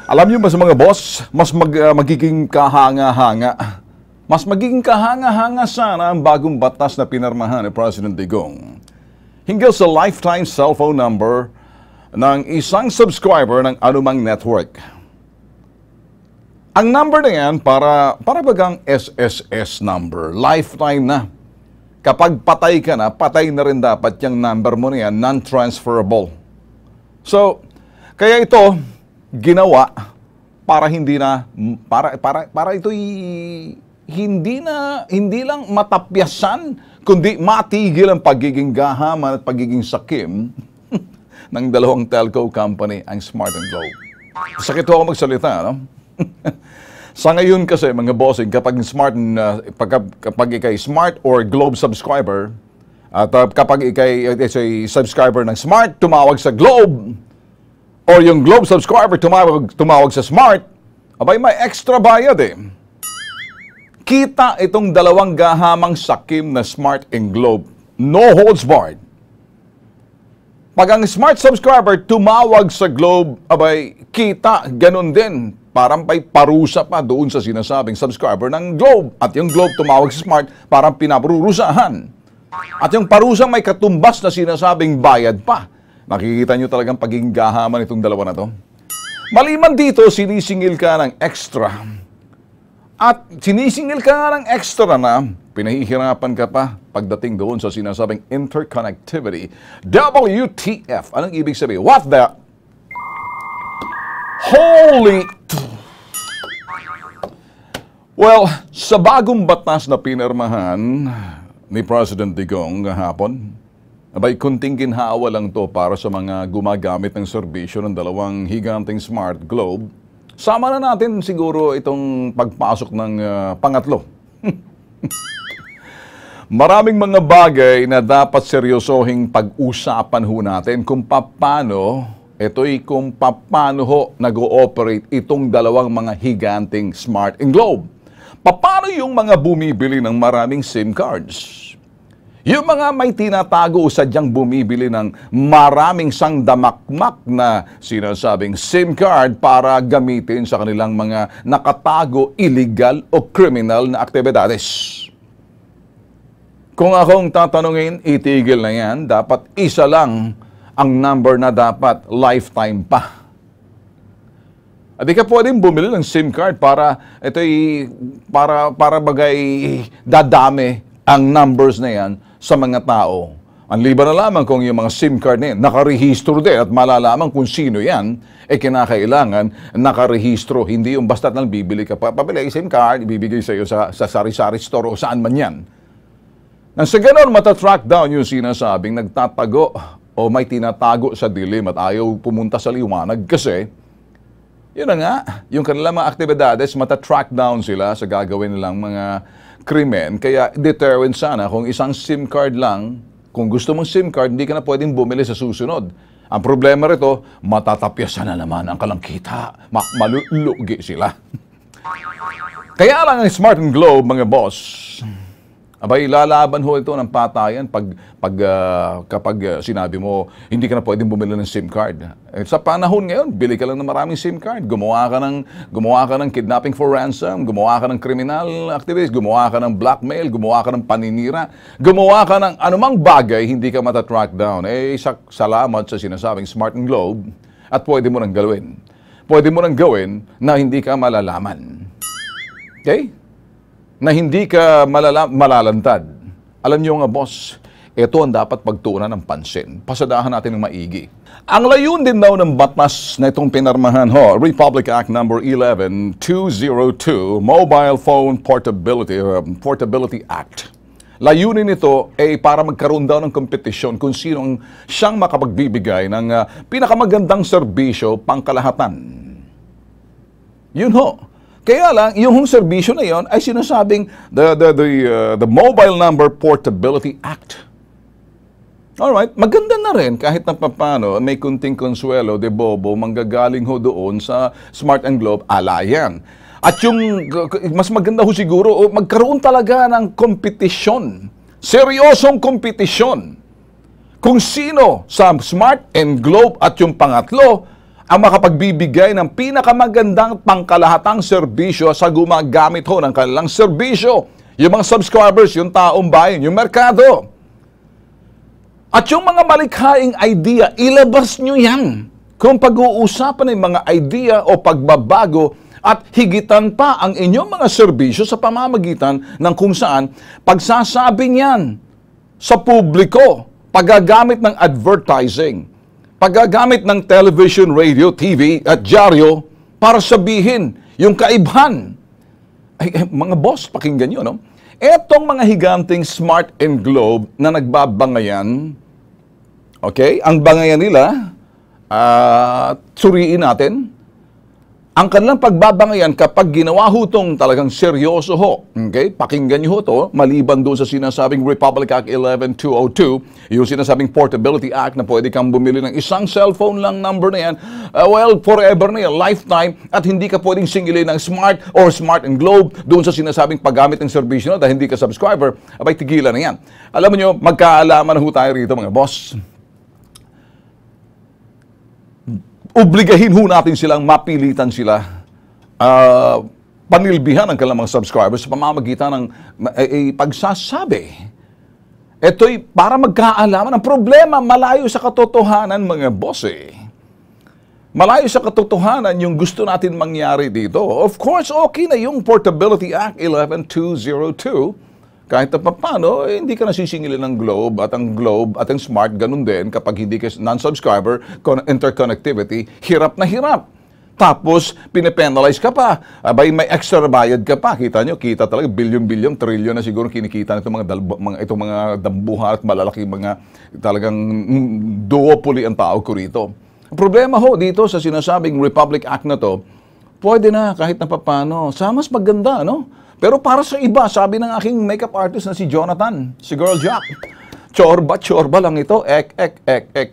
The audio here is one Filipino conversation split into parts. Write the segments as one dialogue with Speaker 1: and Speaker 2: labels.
Speaker 1: Alam niyo ba sa mga boss, magiging kahanga-hanga. Mas magiging kahanga-hanga sana ang bagong batas na pinirmahan ni President Digong. Hinggil sa lifetime cellphone number ng isang subscriber ng anumang network. Ang number na yan para bagang SSS number, lifetime na. Kapag patay ka na, patay na rin dapat yung number mo na yan, non-transferable. So, kaya ito, ginawa para hindi ito'y hindi lang matapyasan kundi matigil ang pagiging gahaman at pagiging sakim ng dalawang telco company, ang Smart and Globe. Sakit ako magsalita, no? Sa ngayon kasi mga bossing, kapag ikay Smart or Globe subscriber at kapag ikay subscriber ng Smart, tumawag sa Globe, or yung Globe subscriber tumawag sa Smart, abay may extra bayad eh. Kita itong dalawang gahamang sakim na Smart and Globe. No holds barred. Pag ang Smart subscriber tumawag sa Globe, abay kita ganun din. Parang may parusa pa doon sa sinasabing subscriber ng Globe. At yung Globe tumawag sa Smart, parang pinaparurusahan. At yung parusang may katumbas na sinasabing bayad pa. Nakikita nyo talagang pagiging gahaman itong dalawa na to. Maliban dito, sinisingil ka ng extra. At sinisingil ka nga ng extra na pinahihirapan ka pa pagdating doon sa sinasabing interconnectivity. WTF. Anong ibig sabihin? What the? Holy... Well, sa bagong batas na pinirmahan ni President Digong kahapon, abay, kunting ginhawa lang to para sa mga gumagamit ng serbisyo ng dalawang higanting Smart Globe. Sama na natin siguro itong pagpasok ng pangatlo. Maraming mga bagay na dapat seryosohing pag-usapan ho natin kung paano ho nag-ooperate itong dalawang mga higanting Smart and Globe. Paano yung mga bumibili ng maraming SIM cards? Yung mga may tinatago o sadyang bumibili ng maraming sangdamakmak na sinasabing SIM card para gamitin sa kanilang mga nakatago, illegal o criminal na aktibidades. Kung akong tatanungin, itigil na yan. Dapat isa lang ang number na dapat lifetime pa. At di ka pwedeng bumili ng SIM card para bagay dadami ang numbers na yan sa mga tao. Ang liban na lamang kung yung mga SIM card na yan, nakarehistro din at malalaman kung sino yan, kinakailangan nakarehistro. Hindi yung basta't lang bibili ka pa. Pabili SIM card, ibibigay sa iyo sa sari-sari store o saan man yan. Nang sa ganon, matatrack down yung sinasabing nagtatago o may tinatago sa dilim at ayaw pumunta sa liwanag kasi yun na nga, yung kanilang mga aktibidades, matatrack down sila sa gagawin nilang mga krimen. Kaya deterrent sana kung isang SIM card lang, kung gusto mong SIM card, hindi ka na pwedeng bumili sa susunod. Ang problema rito, matatapyasan na naman ang kalang-kita. Malulugi sila. Kaya lang ang Smart and Globe, mga boss, abay, lalaban ho ito ng patayan kapag sinabi mo, hindi ka na pwedeng bumili ng SIM card. Sa panahon ngayon, bili ka lang ng maraming SIM card. Gumawa ka ng kidnapping for ransom, gumawa ka ng criminal activist, gumawa ka ng blackmail, gumawa ka ng paninira, gumawa ka ng anumang bagay, hindi ka matatrack down. Salamat sa sinasabing Smart and Globe at pwede mo nang gawin. Pwede mo nang gawin na hindi ka malalaman. Okay? Na hindi ka malalantad. Alam niyo nga, boss, ito ang dapat pagtuunan ng pansin. Pasadahan natin ng maigi. Ang layun din daw ng batas na itong pinarmahan Republic Act No. 11202, Mobile Phone Portability Act. Layunin nito ay para magkaroon daw ng kompetisyon kung sino siyang makapagbibigay ng pinakamagandang serbisyo pangkalahatan. Yun ho. Kaya lang, yung serbisyo na yon ay sinasabing the Mobile Number Portability Act. Alright, maganda na rin kahit na papano may kunting konsuelo de bobo manggagaling ho doon sa Smart and Globe alayan. At yung mas maganda ho siguro, magkaroon talaga ng kompetisyon. Seryosong kompetisyon. Kung sino sa Smart and Globe at yung pangatlo ang makapagbibigay ng pinakamagandang pangkalahatang serbisyo sa gumagamit ho ng kanilang serbisyo. Yung mga subscribers, yung taong bayan, yung merkado. At yung mga malikhaing idea, ilabas nyo yan. Kung pag-uusapan ng mga idea o pagbabago at higitan pa ang inyong mga serbisyo sa pamamagitan ng kung saan pagsasabi niyan sa publiko, paggagamit ng advertising, paggagamit ng television, radio, TV at dyaryo para sabihin yung kaibahan. Ay, mga boss, pakinggan nyo, no? Etong mga higanting Smart and Globe na nagbabangayan, okay, ang bangayan nila, suriin natin, ang kanilang pagbabangayan kapag ginawa ho itong talagang seryoso ho, okay? Pakinggan nyo ho ito, maliban doon sa sinasabing Republic Act 11202, yung sinasabing Portability Act na pwede kang bumili ng isang cellphone lang number na yan, well, forever na yan, lifetime, at hindi ka pwedeng singilin ng Smart or Smart and Globe doon sa sinasabing paggamit ng serbisyo na dahil hindi ka subscriber, abay tigilan na yan. Alam mo nyo, magkaalaman na ho tayo rito mga boss. Obligahin ho natin silang mapilitan sila panilbihan ang kanilang mga subscribers sa pamamagitan ng pagsasabi. Ito'y para magkaalaman. Ang problema, malayo sa katotohanan mga boss eh. Malayo sa katotohanan yung gusto natin mangyari dito. Of course, okay na yung Portability Act 11202. Kahit na paano, hindi ka nasisingilin ng Globe at ang Smart, ganun din kapag hindi ka non-subscriber, interconnectivity, hirap na hirap. Tapos, pinipenalize ka pa. Abay, may extra bayad ka pa. Kita nyo, kita talaga, bilyon-bilyon, trilyon na siguro kinikita nitong itong mga dambuhan at malalaking mga talagang duopoly ang tao ko rito. Ang problema ho dito sa sinasabing Republic Act na to, pwede na kahit na papano. Sa mas maganda, no? Pero para sa iba, sabi ng aking makeup artist na si Jonathan, si Girl Jack, chorba lang ito, ek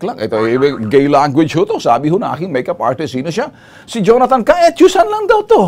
Speaker 1: lang. Ito, gay language ho to. Sabi ho na aking makeup artist, sino siya? Si Jonathan, kaetyusan lang daw to.